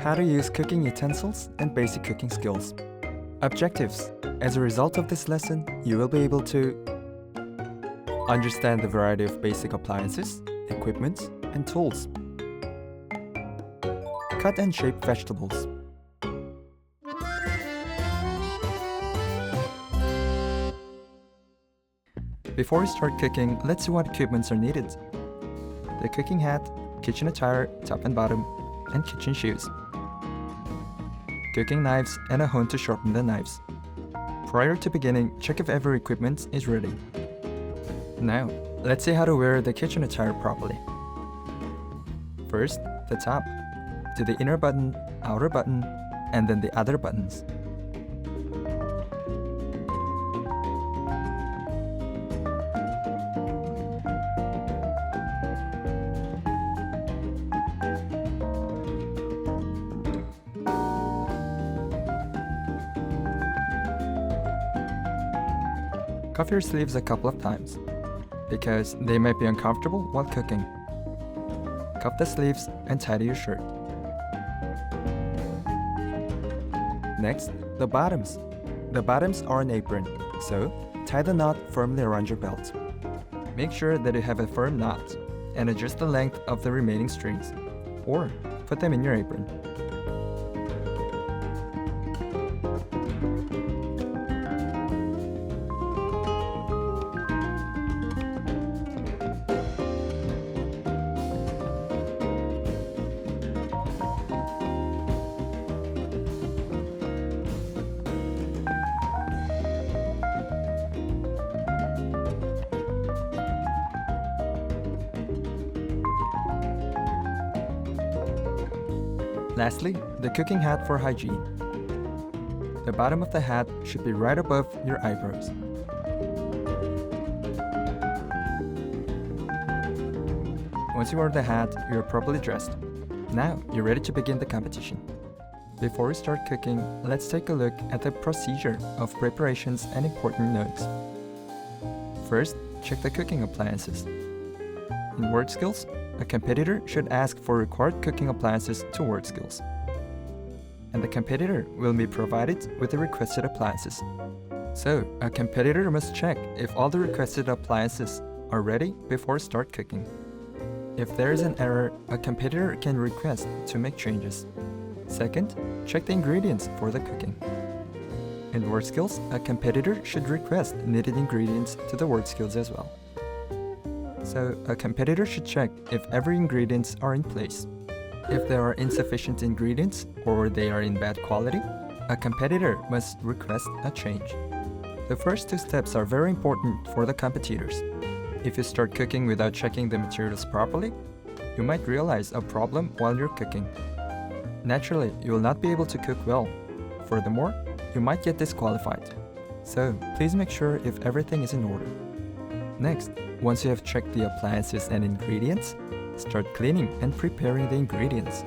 How to use cooking utensils and basic cooking skills. Objectives. As a result of this lesson, you will be able to understand the variety of basic appliances, equipment, and tools. Cut and shape vegetables. Before we start cooking, let's see what equipments are needed. The cooking hat, kitchen attire, top and bottom, and kitchen shoes. Cooking knives and a hone to sharpen the knives. Prior to beginning, check if every equipment is ready. Now, let's see how to wear the kitchen attire properly. First, the top. Do the inner button, outer button, and then the other buttons. Cuff your sleeves a couple of times, because they might be uncomfortable while cooking. Cuff the sleeves and tidy your shirt. Next, the bottoms. The bottoms are an apron, so tie the knot firmly around your belt. Make sure that you have a firm knot, and adjust the length of the remaining strings, or put them in your apron. Lastly, the cooking hat for hygiene. The bottom of the hat should be right above your eyebrows. Once you wear the hat, you are properly dressed. Now, you're ready to begin the competition. Before we start cooking, let's take a look at the procedure of preparations and important notes. First, check the cooking appliances. In Word Skills, a competitor should ask for required cooking appliances to Word Skills, and the competitor will be provided with the requested appliances. So, a competitor must check if all the requested appliances are ready before start cooking. If there is an error, a competitor can request to make changes. Second, check the ingredients for the cooking. In Word Skills, a competitor should request needed ingredients to the Word Skills as well. So, a competitor should check if every ingredients are in place. If there are insufficient ingredients or they are in bad quality, a competitor must request a change. The first two steps are very important for the competitors. If you start cooking without checking the materials properly, you might realize a problem while you're cooking. Naturally, you will not be able to cook well. Furthermore, you might get disqualified. So, please make sure if everything is in order. Next, once you have checked the appliances and ingredients, start cleaning and preparing the ingredients.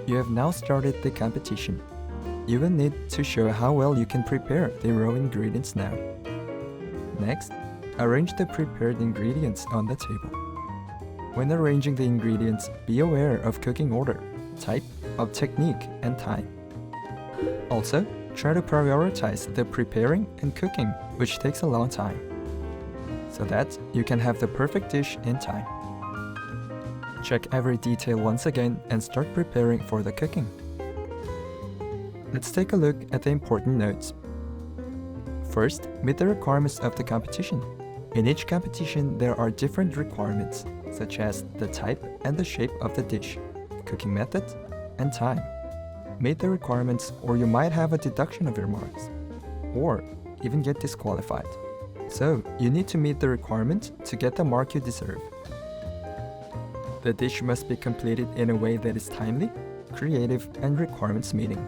You have now started the competition. You will need to show how well you can prepare the raw ingredients now. Next, arrange the prepared ingredients on the table. When arranging the ingredients, be aware of cooking order, type of technique, and time. Also, try to prioritize the preparing and cooking, which takes a long time, so that you can have the perfect dish in time. Check every detail once again and start preparing for the cooking. Let's take a look at the important notes. First, meet the requirements of the competition. In each competition, there are different requirements, such as the type and the shape of the dish, cooking method, and time. Meet the requirements or you might have a deduction of your marks, or even get disqualified. So, you need to meet the requirement to get the mark you deserve. The dish must be completed in a way that is timely, creative, and requirements meeting.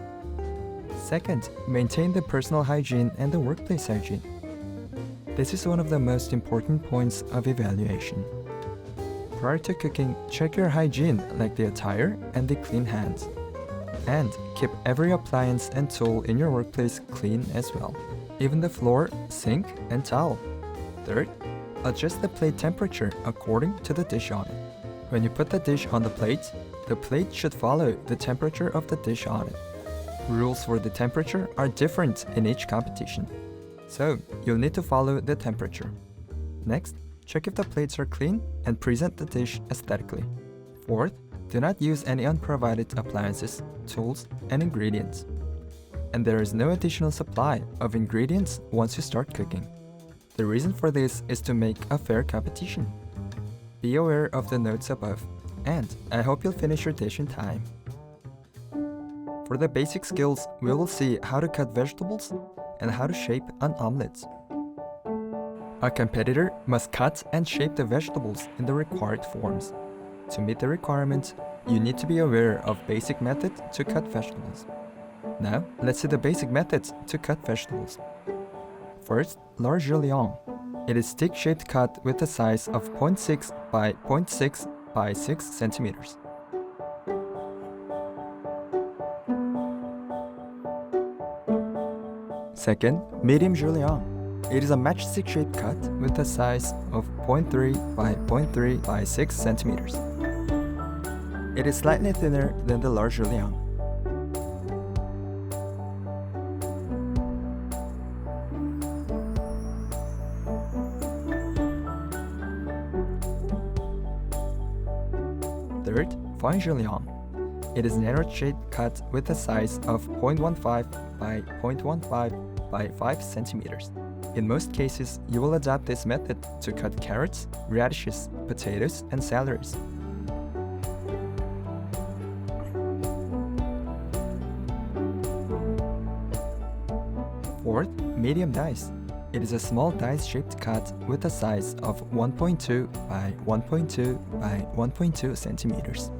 Second, maintain the personal hygiene and the workplace hygiene. This is one of the most important points of evaluation. Prior to cooking, check your hygiene like the attire and the clean hands. And keep every appliance and tool in your workplace clean as well, even the floor, sink, and towel. Third, adjust the plate temperature according to the dish on it. When you put the dish on the plate, the plate should follow the temperature of the dish on it. Rules for the temperature are different in each competition, so you'll need to follow the temperature. Next, check if the plates are clean and present the dish aesthetically. Fourth, do not use any unprovided appliances, tools, and ingredients. And there is no additional supply of ingredients once you start cooking. The reason for this is to make a fair competition. Be aware of the notes above, and I hope you'll finish your dish in time. For the basic skills, we will see how to cut vegetables and how to shape an omelette. A competitor must cut and shape the vegetables in the required forms. To meet the requirements, you need to be aware of basic method to cut vegetables. Now, let's see the basic methods to cut vegetables. First, large julienne. It is stick-shaped cut with a size of 0.6 by 0.6 by 6 centimeters. Second, medium julienne. It is a matchstick-shaped cut with a size of 0.3 by 0.3 by 6 centimeters. It is slightly thinner than the large julienne. Third, fine julienne. It is narrow-shaped cut with a size of 0.15 by 0.15 by 5 centimeters. In most cases, you will adopt this method to cut carrots, radishes, potatoes, and celeries. Fourth, medium dice. It is a small dice-shaped cut with a size of 1.2 by 1.2 by 1.2 centimeters.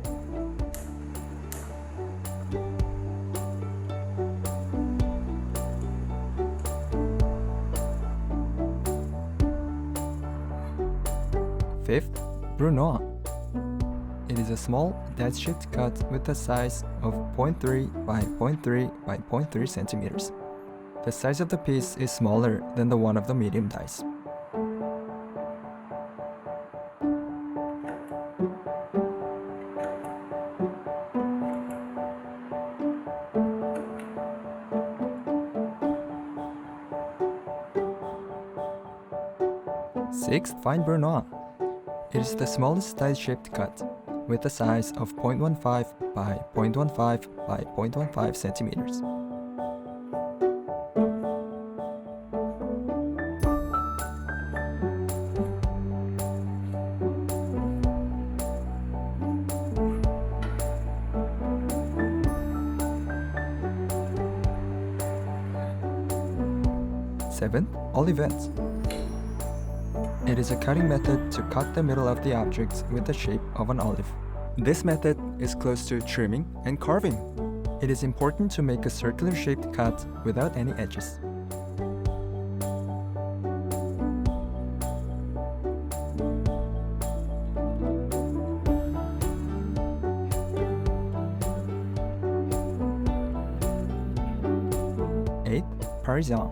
Fifth, brunoise. It is a small dice-shaped cut with a size of 0.3 by 0.3 by 0.3 centimeters. The size of the piece is smaller than the one of the medium dice. Sixth, fine brunoise. It is the smallest dice-shaped cut, with a size of 0.15 by 0.15 by 0.15 centimeters. Seventh, olivette. It is a cutting method to cut the middle of the object with the shape of an olive. This method is close to trimming and carving. It is important to make a circular shaped cut without any edges. Eighth, Parisian.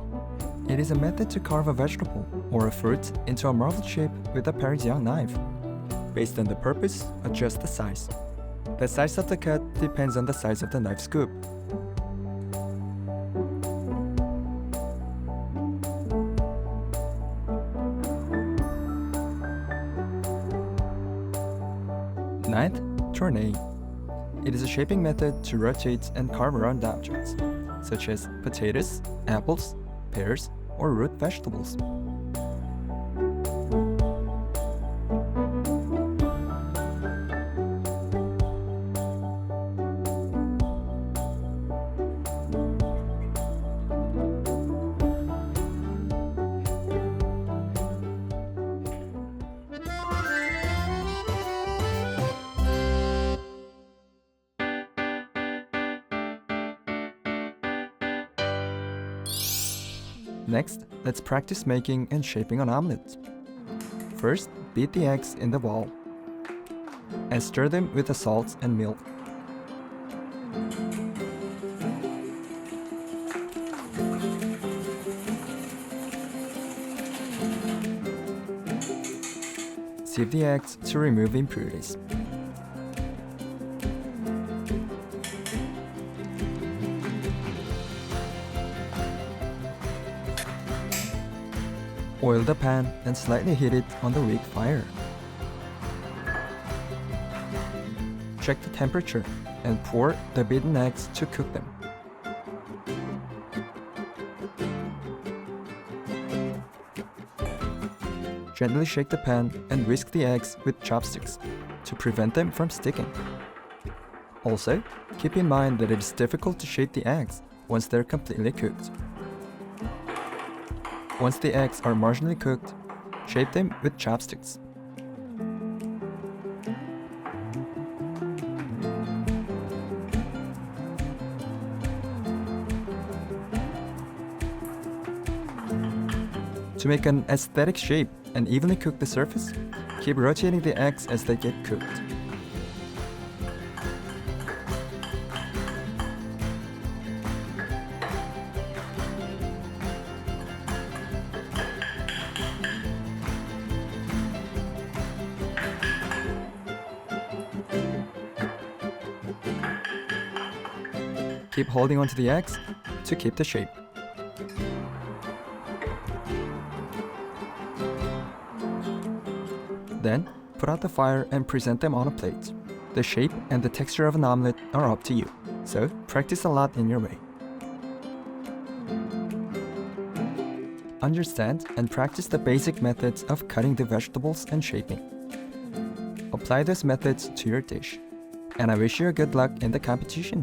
It is a method to carve a vegetable or a fruit into a marbled shape with a Parisian knife. Based on the purpose, adjust the size. The size of the cut depends on the size of the knife scoop. Ninth, tournée. It is a shaping method to rotate and carve around objects, such as potatoes, apples, pears, or root vegetables. Next, let's practice making and shaping an omelette. First, beat the eggs in the bowl and stir them with the salt and milk. Sieve the eggs to remove impurities. Oil the pan and slightly heat it on the weak fire. Check the temperature and pour the beaten eggs to cook them. Gently shake the pan and whisk the eggs with chopsticks to prevent them from sticking. Also, keep in mind that it is difficult to shape the eggs once they're completely cooked. Once the eggs are marginally cooked, shape them with chopsticks. To make an aesthetic shape and evenly cook the surface, keep rotating the eggs as they get cooked. Keep holding onto the eggs to keep the shape. Then, put out the fire and present them on a plate. The shape and the texture of an omelette are up to you, so practice a lot in your way. Understand and practice the basic methods of cutting the vegetables and shaping. Apply those methods to your dish, and I wish you good luck in the competition.